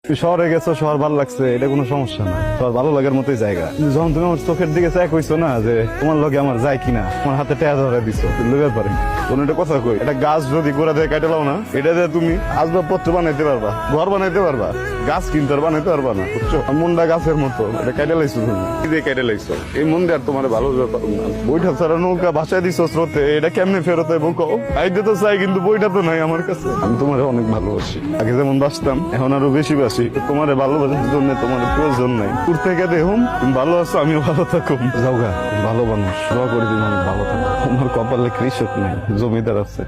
তুমি শহরে গেছো, শহর ভালো লাগছে, এটা কোনো সমস্যা না, শহর ভালো লাগার মতোই জায়গা। কিন্তু যখন তুমি আমার চোখের দিকে চাই কইছো না যে তোমার লগে আমার যায় কিনা, আমার হাতে টেয়া ধরে দিছো, লইবার পারে কোন একটা কথা কই, এটা গাছ যদি গোড়া দিয়ে কাটে লাও না, এটা দিয়ে তুমি আসবাবপত্র বানাইতে পারবা, ঘর বানাইতে পারবা, গাছ কিনতে আর বানাইতে পারবা না, বুঝছো? আর মনটা গাছের মতো, এটা কেটে লাইছো তুমি, কি দিয়ে কেটে লাইছো? এই মন দিয়ে আর তোমার ভালো পারবো না। বইটা ছাড়া নৌকা ভাসায় দিছো স্রোতে, এটা কেমনে ফেরত হইব কও? আইতে তো চাই কিন্তু বইটা তো নাই আমার কাছে। আমি তোমার অনেক ভালোবাসি, আগে যেমন বাসতাম এখন আরো বেশি বাসি। তোমার ভালোবাসার জন্য তোমার প্রয়োজন নাই। দূর থেকে দেখুন তুমি ভালো আছো, আমিও ভালো থাকুম। যাও গা, ভালো মানুষ, দোয়া করে দিন অনেক ভালো থাকো। আমার কপালে কৃষক নাই, জমিদার আছে।